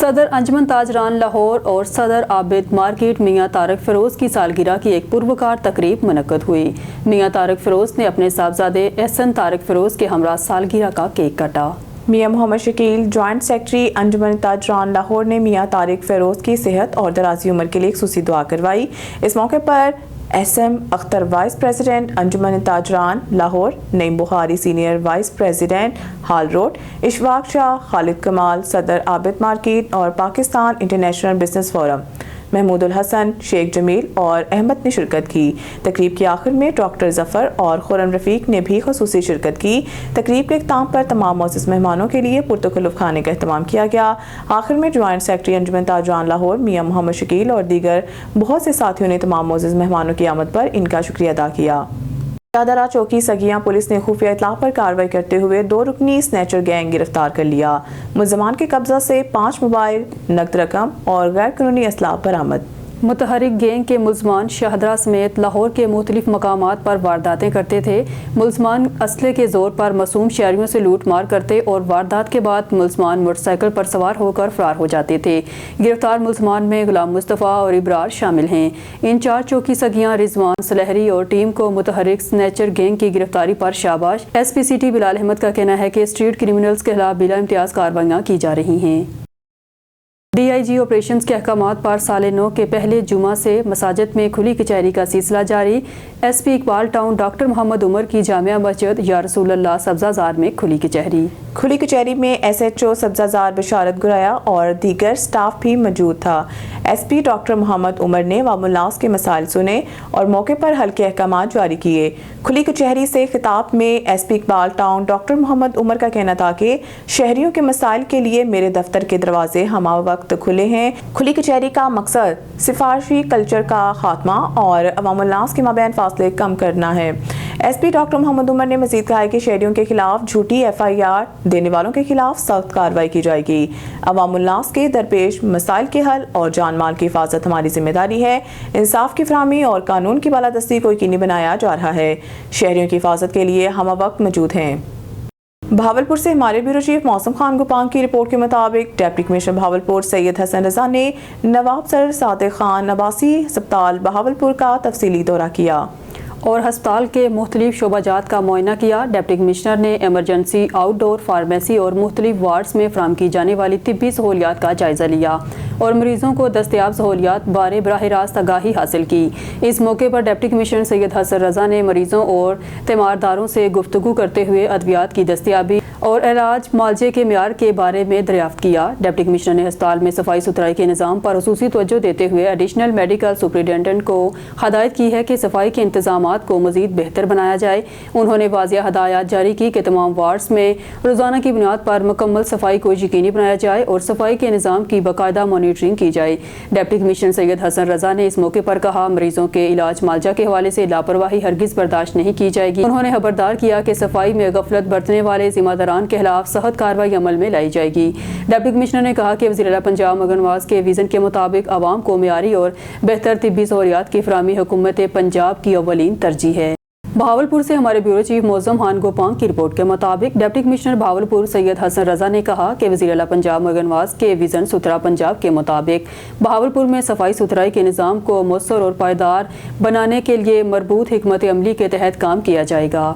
صدر انجمن تاجران لاہور اور صدر عابد مارکیٹ میاں طارق فیروز کی سالگرہ کی ایک پروکار تقریب منعقد ہوئی۔ میاں طارق فیروز نے اپنے صاحبزادے احسن طارق فیروز کے ہمراہ سالگرہ کا کیک کاٹا۔ میاں محمد شکیل جوائنٹ سیکرٹری انجمن تاجران لاہور نے میاں طارق فیروز کی صحت اور درازی عمر کے لیے خصوصی دعا کروائی۔ اس موقع پر SM Akhtar vice president Anjuman Tajiran Lahore, Naeem Bukhari senior vice president hall road, Ashfaq Shah, Khalid Kamal صدر عابد مارکیٹ اور Pakistan international business forum, Mahmood al-Hassan, Sheikh Jamil اور احمد نے شرکت کی۔ تقریب کے آخر میں ڈاکٹر ظفر اور خرم رفیق نے بھی خصوصی شرکت کی۔ تقریب کے اختتام پر تمام معزز مہمانوں کے لیے پرتکلف کھانے کا اہتمام کیا گیا۔ آخر میں جوائنٹ سیکرٹری انجمن تاجران لاہور میاں محمد شکیل اور دیگر بہت سے ساتھیوں نے تمام معزز مہمانوں کی آمد پر ان کا شکریہ ادا کیا۔ جادرہ چوکی سگیاں پولیس نے خفیہ اطلاع پر کارروائی کرتے ہوئے 2 رکنی سنیچر گینگ گرفتار کر لیا۔ ملزمان کے قبضہ سے 5 موبائل، نقد رقم اور غیر قانونی اسلحہ برآمد۔ متحرک گینگ کے ملزمان شاہدرہ سمیت لاہور کے مختلف مقامات پر وارداتیں کرتے تھے۔ ملزمان اسلحے کے زور پر معصوم شہریوں سے لوٹ مار کرتے اور واردات کے بعد ملزمان موٹر سائیکل پر سوار ہو کر فرار ہو جاتے تھے۔ گرفتار ملزمان میں غلام مصطفیٰ اور ابرار شامل ہیں۔ انچارج چوکی سگیاں رضوان سلہری اور ٹیم کو متحرک سنیچر گینگ کی گرفتاری پر شاباش۔ SP سٹی بلال احمد کا کہنا ہے کہ اسٹریٹ کرمنلز کے خلاف بلا امتیاز کارروائیاں کی جا رہی ہیں۔ DIG آپریشنز کے احکامات پر سال نو کے پہلے جمعہ سے مساجد میں کھلی کچہری کا سلسلہ جاری۔ SP Iqbal town doctor Muhammad Umar کی جامعہ مسجد یا رسول اللہ سبزہ زار میں کھلی کچہری میں SHO سبزہ زار بشارت گرایا اور دیگر سٹاف بھی موجود تھا۔ SP ڈاکٹر محمد عمر نے عوام الناس کے مسائل سنے اور موقع پر حل کے احکامات جاری کیے۔ کھلی کچہری سے خطاب میں SP Iqbal town doctor Muhammad Umar کا کہنا تھا کہ شہریوں کے مسائل کے لیے میرے دفتر کے دروازے ہمہ وقت کھلے ہیں۔ کھلی کچہری کا مقصد سفارشی کلچر کا خاتمہ اور عوام الناس کے مابین فاصلے کم کرنا ہے۔ SP ڈاکٹر محمد عمر نے مزید کہا کہ شہریوں کے خلاف جھوٹی FIR دینے والوں کے خلاف سخت کارروائی کی جائے گی۔ عوام الناس کے درپیش مسائل کے حل اور جان مال کی حفاظت ہماری ذمہ داری ہے۔ انصاف کی فراہمی اور قانون کی بالادستی کو یقینی بنایا جا رہا ہے۔ شہریوں کی حفاظت کے لیے ہم وقت موجود ہیں۔ بہاولپور سے ہمارے بیورو چیف موسم خان گوپانگ کی رپورٹ کے مطابق ڈپٹی کمشنر بہاولپور سید حسن رضا نے نواب سر صادق خان عباسی ہسپتال بہاولپور کا تفصیلی دورہ کیا اور ہسپتال کے مختلف شعبہ جات کا معائنہ کیا۔ ڈپٹی کمشنر نے ایمرجنسی، آؤٹ ڈور فارمیسی اور مختلف وارڈز میں فراہم کی جانے والی طبی سہولیات کا جائزہ لیا اور مریضوں کو دستیاب سہولیات بارے براہ راست آگاہی حاصل کی۔ اس موقع پر ڈپٹی کمشنر سید حسن رضا نے مریضوں اور تیمارداروں سے گفتگو کرتے ہوئے ادویات کی دستیابی اور علاج معالجے کے معیار کے بارے میں دریافت کیا۔ ڈپٹی کمشنر نے ہسپتال میں صفائی ستھرائی کے نظام پر خصوصی توجہ دیتے ہوئے ایڈیشنل میڈیکل سپرنٹینڈنٹ کو ہدایت کی ہے کہ صفائی کے انتظامات کو مزید بہتر بنایا جائے۔ انہوں نے واضح ہدایات جاری کی کہ تمام وارڈز میں روزانہ کی بنیاد پر مکمل صفائی کو یقینی بنایا جائے اور صفائی کے نظام کی باقاعدہ مانیٹرنگ کی جائے۔ ڈپٹی کمشنر سید حسن رضا نے اس موقع پر کہا، مریضوں کے علاج معالجہ کے حوالے سے لاپرواہی ہرگز برداشت نہیں کی جائے گی۔ انہوں نے خبردار کیا کہ صفائی میں غفلت برتنے والے ذمہ داران کے خلاف سخت کارروائی عمل میں لائی جائے گی۔ ڈپٹی کمشنر نے کہا کہ وزیر اعلیٰ پنجاب مگن نواز کے ویژن کے مطابق عوام کو معیاری اور بہتر طبی سہولیات کی فراہمی حکومت پنجاب کی اولین ترجیح ہے۔ بہاولپور سے ہمارے بیورو چیف موسم خان گوپانگ کی رپورٹ کے مطابق ڈپٹی کمشنر بہاولپور سید حسن رضا نے کہا کہ وزیر اعلیٰ پنجاب مگن نواز کے ویژن ستھرا پنجاب کے مطابق بہاولپور میں صفائی ستھرائی کے نظام کو مؤثر اور پائیدار بنانے کے لیے مربوط حکمت عملی کے تحت کام کیا جائے گا۔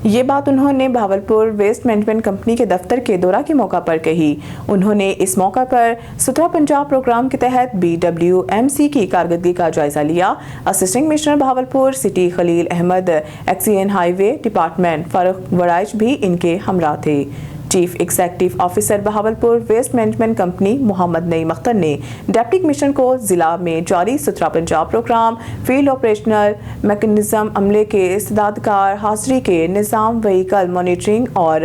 یہ بات انہوں نے بہاولپور ویسٹ مینجمنٹ کمپنی کے دفتر کے دورہ کے موقع پر کہی۔ انہوں نے اس موقع پر ستھرا پنجاب پروگرام کے تحت BWMC کی کارکردگی کا جائزہ لیا۔ Assistant commissioner Bahawalpur city Khalil Ahmed XEN highway department Farooq Waraich بھی ان کے ہمراہ تھے۔ Chief executive officer Bahawalpur waste management company Muhammad Naeem Akhtar نے ڈپٹی کمشنر کو ضلع میں جاری Suthra Punjab programme, field operational mechanism, عملے کے استعداد کار حاضری کے نظام، وہیکل مانیٹرنگ اور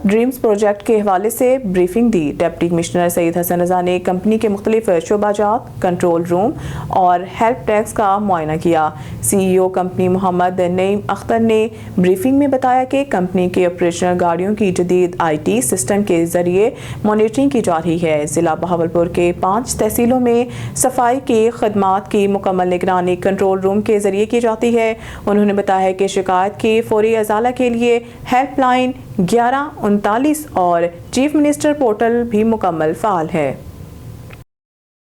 ڈریمز پروجیکٹ کے حوالے سے بریفنگ دی۔ ڈپٹی کمشنر سید حسن رضا نے کمپنی کے مختلف شعبہ جات، کنٹرول روم اور ہیلپ ڈیسک کا معائنہ کیا۔ CEO کمپنی محمد نعیم اختر نے بریفنگ میں بتایا کہ کمپنی کے آپریشنل گاڑیوں کی جدید IT سسٹم کے ذریعے مانیٹرنگ کی جا رہی ہے۔ ضلع بہاولپور کے 5 تحصیلوں میں صفائی کی خدمات کی مکمل نگرانی کنٹرول روم کے ذریعے کی جاتی ہے۔ انہوں نے بتایا کہ شکایت کی فوری ازالہ کے لیے ہیلپ لائن 1139 اور چیف منسٹر پورٹل بھی مکمل فعال ہے۔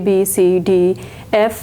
B, C, D, F,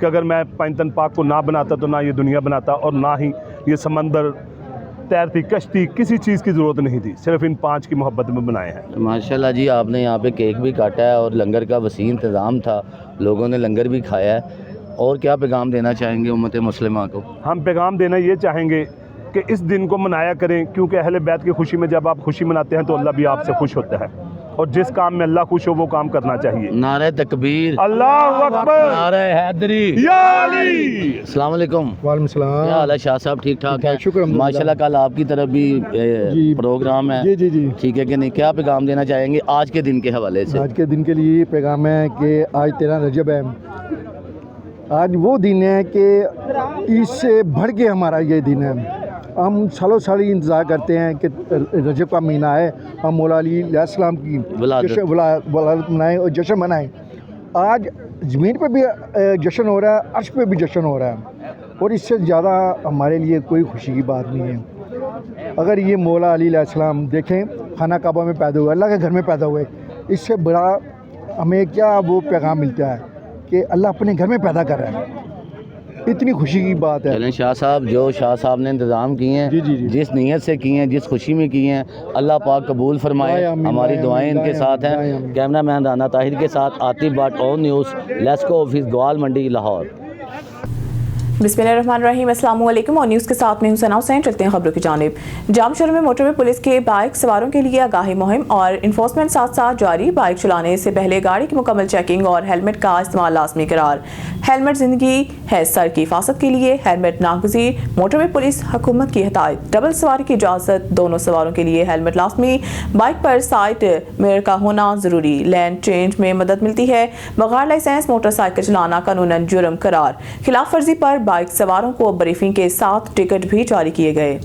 کہ اگر میں پائنتن پاک کو نہ بناتا تو نہ یہ دنیا بناتا اور نہ ہی یہ سمندر، تیرتی کشتی، کسی چیز کی ضرورت نہیں تھی، صرف ان 5 کی محبت میں بنائے ہیں۔ ماشاءاللہ جی، آپ نے یہاں پہ کیک بھی کاٹا ہے اور لنگر کا وسیع انتظام تھا، لوگوں نے لنگر بھی کھایا ہے، اور کیا پیغام دینا چاہیں گے امت مسلمہ کو؟ ہم پیغام دینا یہ چاہیں گے کہ اس دن کو منایا کریں، کیونکہ اہل بیت کی خوشی میں جب آپ خوشی مناتے ہیں تو اللہ بھی آپ سے خوش ہوتا ہے، اور جس کام میں اللہ خوش ہو وہ کام کرنا چاہیے۔ نعرہ تکبیر، اللہ اکبر، نعرہ حیدری، یا علی۔ السلام علیکم۔ وعلیکم السلام۔ کیا حال ہے شاہ صاحب؟ ٹھیک ٹھاک ہے؟ شکر الحمدللہ۔ ماشاءاللہ کل آپ کی طرف بھی پروگرام ہے، جی ٹھیک ہے کہ نہیں؟ کیا پیغام دینا چاہیں گے آج کے دن کے حوالے سے؟ آج کے دن کے لیے یہ پیغام ہے کہ آج 13 رجب ہے، آج وہ دن ہے کہ عید سے بڑھ کے ہمارا یہ دن ہے۔ ہم سالوں سال انتظار کرتے ہیں کہ رجب کا مہینہ ہے، ہم مولا علی علیہ السلام کی ولادت منائیں اور جشن منائیں۔ آج زمین پہ بھی جشن ہو رہا ہے، عرش پہ بھی جشن ہو رہا ہے، اور اس سے زیادہ ہمارے لیے کوئی خوشی کی بات نہیں ہے۔ اگر یہ مولا علی علیہ السلام دیکھیں، خانہ کعبہ میں پیدا ہوئے، اللہ کے گھر میں پیدا ہوئے، اس سے بڑا ہمیں کیا وہ پیغام ملتا ہے کہ اللہ اپنے گھر میں پیدا کر رہا ہے، اتنی خوشی کی بات ہے۔ چلیں شاہ صاحب، جو شاہ صاحب نے انتظام کیے ہیں، جس نیت سے کیے ہیں، جس خوشی میں کیے ہیں، اللہ پاک قبول فرمائے۔ ہماری دعائیں ان کے ساتھ ہیں۔ کیمرہ مین رانا طاہر کے ساتھ Atif Butt, On News, LESCO office, Gawalmandi, Lahore. بسم اللہ الرحمن الرحیم، السلام علیکم، اور نیوز کے ساتھ میں ہوں ثنا حسین۔ چلتے ہیں خبروں کی جانب۔ جام شہر میں موٹر وے پولیس کے بائک سواروں کے لیے آگاہی مہم اور انفورسمنٹ ساتھ ساتھ جاری۔ بائک چلانے سے پہلے گاڑی کی مکمل چیکنگ اور ہیلمٹ کا استعمال لازمی قرار۔ ہیلمٹ زندگی ہے، سر کی حفاظت کے لیے ہیلمٹ ناگزیر۔ موٹر وے پولیس حکومت کی ہدایت۔ ڈبل سواری کی اجازت، دونوں سواروں کے لیے ہیلمٹ لازمی۔ بائک پر سائڈ میرر کا ہونا ضروری۔ لین چینج میں مدد ملتی ہے۔ بغیر لائسنس موٹر سائیکل چلانا قانوناً جرم قرار۔ خلاف ورزی پر بائک سواروں کو بریفنگ کے ساتھ ٹکٹ بھی جاری کیے گئے۔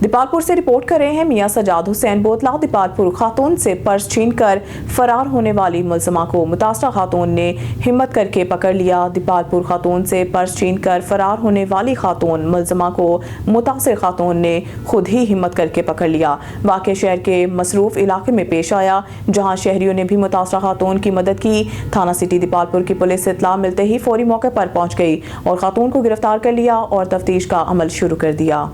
دیپالپور سے رپورٹ کر رہے ہیں میاں سجاد حسین بوتلا۔ دیپالپور خاتون سے پرس چھین کر فرار ہونے والی ملزمہ کو متاثرہ خاتون نے ہمت کر کے پکڑ لیا۔ دیپالپور خاتون سے پرس چھین کر فرار ہونے والی خاتون ملزمہ کو متاثر خاتون نے خود ہی ہمت کر کے پکڑ لیا۔ واقعہ شہر کے مصروف علاقے میں پیش آیا، جہاں شہریوں نے بھی متاثرہ خاتون کی مدد کی۔ تھانہ سٹی دیپالپور کی پولیس سے اطلاع ملتے ہی فوری موقع پر پہنچ گئی اور خاتون کو گرفتار کر لیا اور تفتیش کا عمل شروع کر دیا۔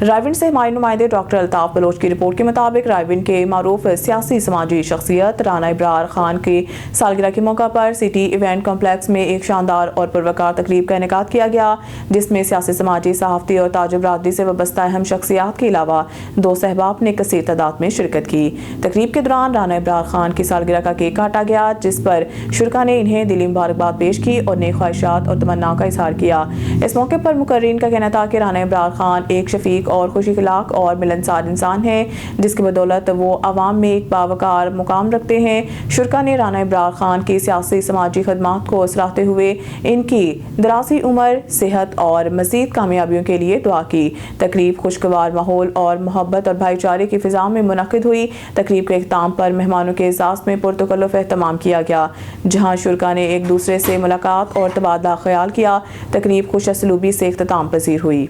رائے سے ہمارے نمائندے ڈاکٹر الطاف بلوچ کی رپورٹ کے مطابق رائے کے معروف سیاسی سماجی شخصیت رانا ابرار خان کی سالگرہ کے موقع پر سٹی ایونٹ کمپلیکس میں ایک شاندار اور پروکار تقریب کا انعقاد کیا گیا، جس میں سیاسی سماجی صحافتی اور تاجر برادری سے وابستہ اہم شخصیات کے علاوہ 2 صحباب نے کثیر تعداد میں شرکت کی۔ تقریب کے دوران رانا ابرار خان کی سالگرہ کا کیک کاٹا گیا، جس پر شرکا نے انہیں دلی مبارکباد پیش کی اور نیک خواہشات اور تمناؤں کا اظہار کیا۔ اس موقع پر مقررین کا کہنا تھا کہ رانا ابرار خان ایک شفیق اور خوشی اخلاق اور ملنسار انسان ہیں، جس کی بدولت وہ عوام میں ایک باوقار مقام رکھتے ہیں۔ شرکا نے رانا ابرار خان کی سیاسی سماجی خدمات کو سراہتے ہوئے ان کی درازی عمر، صحت اور مزید کامیابیوں کے لیے دعا کی۔ تقریب خوشگوار ماحول اور محبت اور بھائی چارے کی فضا میں منعقد ہوئی۔ تقریب کے اختتام پر مہمانوں کے اعزاز میں پرتکلف اہتمام کیا گیا، جہاں شرکا نے ایک دوسرے سے ملاقات اور تبادلہ خیال کیا۔ تقریب خوش اسلوبی سے اختتام پذیر ہوئی۔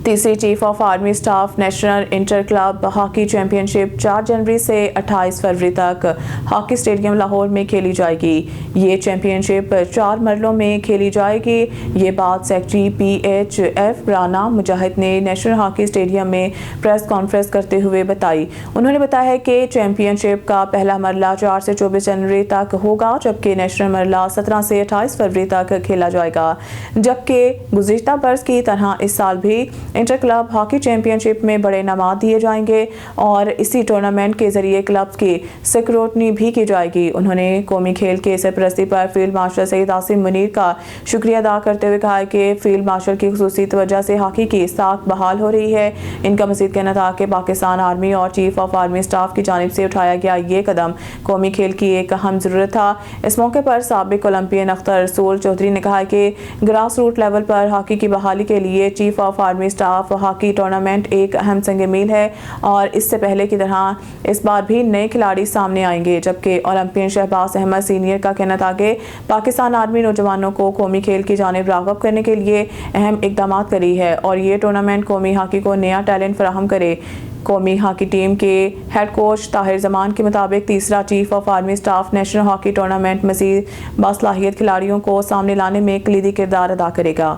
تیسری chief of army staff national inter club hockey championship 4 جنوری سے 28 فروری تک ہاکی اسٹیڈیم لاہور میں کھیلی جائے گی۔ یہ چیمپئن شپ 4 مرحلوں میں کھیلی جائے گی۔ یہ بات سیکرٹری PHF رانا مجاہد نے نیشنل ہاکی اسٹیڈیم میں پریس کانفرنس کرتے ہوئے بتائی۔ انہوں نے بتایا کہ چیمپئن شپ کا پہلا مرحلہ 4 سے 24 جنوری تک ہوگا، جبکہ نیشنل مرحلہ 17 سے 28 فروری تک کھیلا جائے گا، جبکہ گزشتہ برس کی طرح اس سال بھی انٹر کلب ہاکی چیمپئن شپ میں بڑے انعامات دیے جائیں گے اور اسی ٹورنامنٹ کے ذریعے کلب کی سیکورٹی بھی کی جائے گی۔ انہوں نے قومی کھیل کے سرپرستی پر فیلڈ مارشل سید عاصم منیر کا شکریہ ادا کرتے ہوئے کہا کہ فیلڈ مارشل کی خصوصی توجہ سے ہاکی کی ساکھ بحال ہو رہی ہے۔ ان کا مزید کہنا تھا کہ پاکستان آرمی اور چیف آف آرمی اسٹاف کی جانب سے اٹھایا گیا یہ قدم قومی کھیل کی ایک اہم ضرورت تھا۔ اس موقع پر سابق اولمپئن اختر رسول چودھری نے کہا کہ گراس روٹ لیول پر ہاکی کی بحالی کے لیے chief of army staff hockey tournament ایک اہم سنگ میل ہے اور اس سے پہلے کی طرح اس بار بھی نئے کھلاڑی سامنے آئیں گے، جبکہ اولمپئن شہباز احمد سینئر کا کہنا تھا کہ پاکستان آرمی نوجوانوں کو قومی کھیل کی جانب راغب کرنے کے لیے اہم اقدامات کری ہے اور یہ ٹورنامنٹ قومی ہاکی کو نیا ٹیلنٹ فراہم قومی ہاکی ٹیم کے ہیڈ کوچ طاہر زمان کے مطابق تیسرا chief of army staff national hockey tournament مزید باصلاحیت کھلاڑیوں کو سامنے لانے میں کلیدی کردار ادا کرے گا۔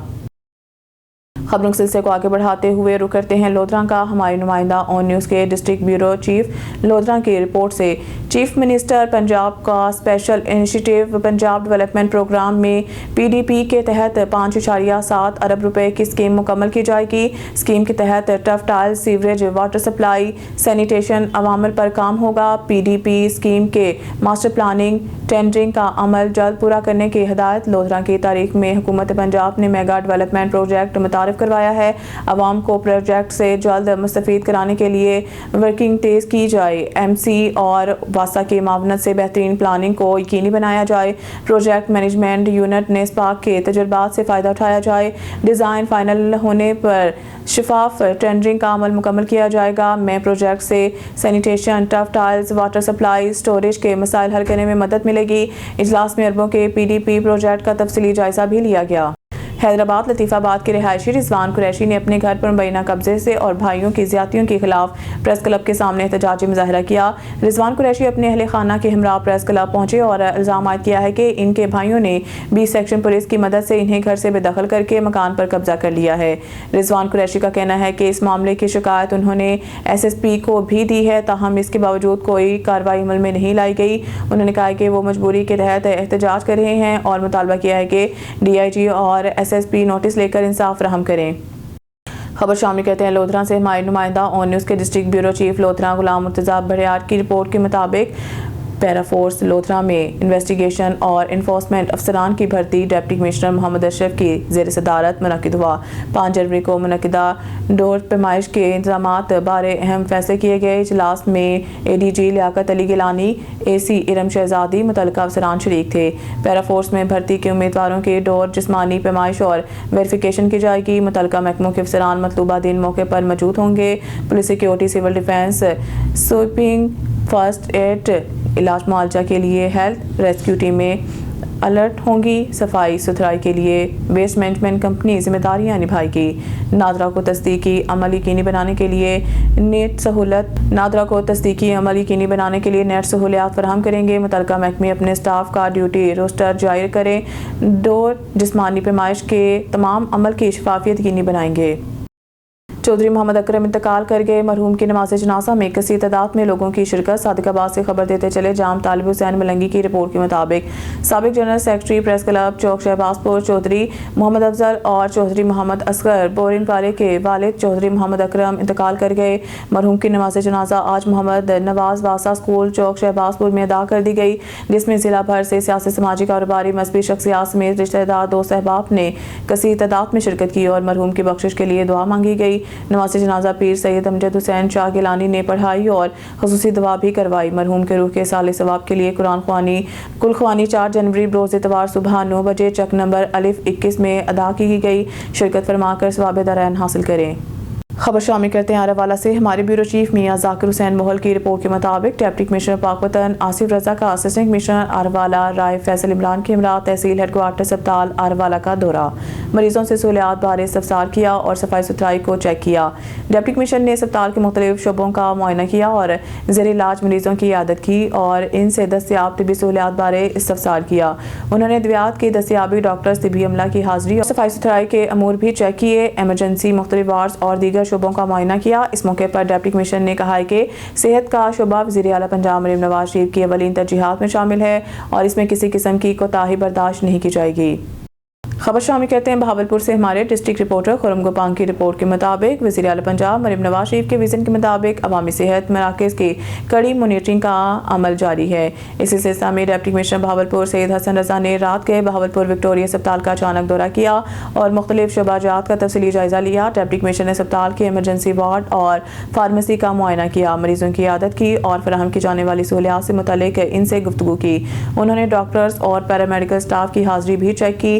خبروں کے سلسلے کو آگے بڑھاتے ہوئے رخ کرتے ہیں لودھراں کا۔ ہماری نمائندہ آن نیوز کے ڈسٹرکٹ بیورو چیف لودھراں کی رپورٹ سے چیف منسٹر پنجاب کا special initiative Punjab development program میں پی ڈی پی کے تحت 5.7 ارب روپے کی اسکیم مکمل کی جائے گی۔ اسکیم کے تحت tough tile, sewerage, water supply, sanitation عوامل پر کام ہوگا۔ پی ڈی پی اسکیم کے ماسٹر پلاننگ ٹینڈرنگ کا عمل جلد پورا کرنے کی ہدایت۔ لودھراں کی تاریخ میں حکومت پنجاب نے میگا ڈیولپمنٹ پروجیکٹ متعارف کروایا ہے۔ عوام کو پروجیکٹ سے جلد مستفید کرانے کے لیے ورکنگ تیز کی جائے۔ ایم سی اور واسا کی معاونت سے بہترین پلاننگ کو یقینی بنایا جائے۔ پروجیکٹ مینجمنٹ یونٹ نیسپاک کے تجربات سے فائدہ اٹھایا جائے۔ ڈیزائن فائنل ہونے پر شفاف ٹینڈرنگ کا عمل مکمل کیا جائے گا۔ میں پروجیکٹ سے sanitation, tough tiles, water supply, storage کے مسائل حل کرنے میں مدد ملے گی۔ اجلاس میں اربوں کے پی ڈی پی پروجیکٹ کا تفصیلی جائزہ بھی لیا گیا۔ حیدرآباد لطیف آباد کے رہائشی رضوان قریشی نے اپنے گھر پر مبینہ قبضے سے اور بھائیوں کی زیادتیوں کے خلاف پریس کلب کے سامنے احتجاجی مظاہرہ کیا۔ رضوان قریشی اپنے اہل خانہ کے ہمراہ پریس کلب پہنچے اور الزام عائد کیا ہے کہ ان کے بھائیوں نے 20 سیکشن پولیس کی مدد سے انہیں گھر سے بے دخل کر کے مکان پر قبضہ کر لیا ہے۔ رضوان قریشی کا کہنا ہے کہ اس معاملے کی شکایت انہوں نے ایس ایس پی کو بھی دی ہے، تاہم اس کے باوجود کوئی کارروائی عمل میں نہیں لائی گئی۔ انہوں نے کہا کہ وہ مجبوری کے تحت احتجاج کر رہے ہیں اور مطالبہ کیا ہے کہ ڈی آئی جی اور ایس ایس پی نوٹس لے کر انصاف فراہم کریں۔ خبر شامل کرتے ہیں لودھراں سے۔ ہمارے نمائندہ آن نیوز کے district bureau chief Lodhran Ghulam Murtaza بڑھیار کی رپورٹ کے مطابق پیرا فورس لودھراں میں انویسٹیگیشن اور انفورسمنٹ افسران کی بھرتی ڈپٹی کمشنر محمد اشرف کی زیر صدارت منعقد ہوا۔ 5 جنوری کو منعقدہ ڈور پیمائش کے انتظامات بارے اہم فیصلے کیے گئے۔ اجلاس میں اے ڈی جی لیاقت علی گیلانی، اے سی ارم شہزادی، متعلقہ افسران شریک تھے۔ پیرا فورس میں بھرتی کے امیدواروں کے ڈور جسمانی پیمائش اور ویریفیکیشن کی جائے گی۔ متعلقہ محکموں کے افسران مطلوبہ دن موقع پر موجود ہوں گے۔ Police security, civil defence, sweeping, first aid, علاج معالجہ کے لیے ہیلتھ ریسکیو ٹیمیں الرٹ ہوں گی۔ صفائی ستھرائی کے لیے ویسٹ مینجمنٹ کمپنی ذمہ داریاں نبھائے گی۔ نادرا کو تصدیقی عمل یقینی بنانے کے لیے نیٹ سہولیات فراہم کریں گے۔ متعلقہ محکمے اپنے اسٹاف کا ڈیوٹی روسٹر جاری کریں۔ ڈور جسمانی پیمائش کے تمام عمل کی شفافیت یقینی بنائیں گے۔ چودھری محمد اکرم انتقال کر گئے۔ مرحوم کی نماز جنازہ میں کثیر تعداد میں لوگوں کی شرکت۔ صادق آباد سے خبر دیتے چلے جام طالب حسین ملنگی کی رپورٹ کے مطابق سابق جنرل سیکرٹری پریس کلب چوک شہباز پور چودھری محمد افضل اور چودھری محمد اصغر بورین پارے کے والد چودھری محمد اکرم انتقال کر گئے۔ مرحوم کی نماز جنازہ آج محمد نواز واسا اسکول چوک شہباز پور میں ادا کر دی گئی، جس میں ضلع بھر سے سیاسی، سماجی، کاروباری، مذہبی شخصیات سمیت رشتہ دار، دوست احباب نے کثیر تعداد میں شرکت کی اور مرحوم کی بخشش کے لیے دعا مانگی گئی۔ نماز جنازہ پیر سید امجد حسین شاہ گیلانی نے پڑھائی اور خصوصی دعا بھی کروائی۔ مرحوم کے روح کے صالح ثواب کے لیے قرآن خوانی کل خوانی 4 جنوری بروز اتوار صبح 9 بجے چک نمبر ا21 میں ادا کی گئی۔ شرکت فرما کر ثواب دارین حاصل کریں۔ خبر شامل کرتے ہیں آراولہ سے۔ ہمارے بیورو چیف میاں ذاکر حسین موہل کی رپورٹ کے مطابق ڈپٹی کمشنر پاک وطن آصف رضا کا اسسٹنٹ کمشنر آراولہ رائے فیصل عمران کے ہمراہ تحصیل ہیڈ کوارٹر اسپتال آراولہ کا دورہ، مریضوں سے سہولیات بارے استفسار کیا اور صفائی ستھرائی کو چیک کیا۔ ڈپٹی کمشنر نے اسپتال کے مختلف شعبوں کا معائنہ کیا اور زیر علاج مریضوں کی عیادت کی اور ان سے دستیاب طبی سہولیات بارے استفسار کیا۔ انہوں نے ادویات کی دستیابی، ڈاکٹرز، طبی عملہ کی حاضری اور صفائی ستھرائی کے امور بھی چیک کیے۔ ایمرجنسی، مختلف وارڈز اور دیگر شعبوں کا معائنہ کیا۔ اس موقع پر ڈپٹی کمشنر نے کہا کہ صحت کا شعبہ وزیر اعلیٰ پنجاب مریم نواز شریف کی اولین ترجیحات میں شامل ہے اور اس میں کسی قسم کی کوتاہی برداشت نہیں کی جائے گی۔ خبر شامل کرتے ہیں بہاولپور سے۔ ہمارے ڈسٹرکٹ رپورٹر خرم گوپان کی رپورٹ کے مطابق وزیر اعلیٰ پنجاب مریم نواز شریف کے ویژن کے مطابق عوامی صحت مراکز کی کڑی مانیٹرنگ کا عمل جاری ہے۔ اسی سلسلہ میں ڈپٹی کمشنر بہاولپور سید حسن رضا نے رات کے بہاولپور وکٹوریہ اسپتال کا اچانک دورہ کیا اور مختلف شعبہ جات کا تفصیلی جائزہ لیا۔ ڈپٹی کمشنر نے اسپتال کے ایمرجنسی وارڈ اور فارمیسی کا معائنہ کیا، مریضوں کی عیادت کی اور فراہم کی جانے والی سہولیات سے متعلق ان سے گفتگو کی۔ انہوں نے ڈاکٹرز اور پیرامیڈیکل اسٹاف کی حاضری بھی چیک کی،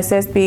SSP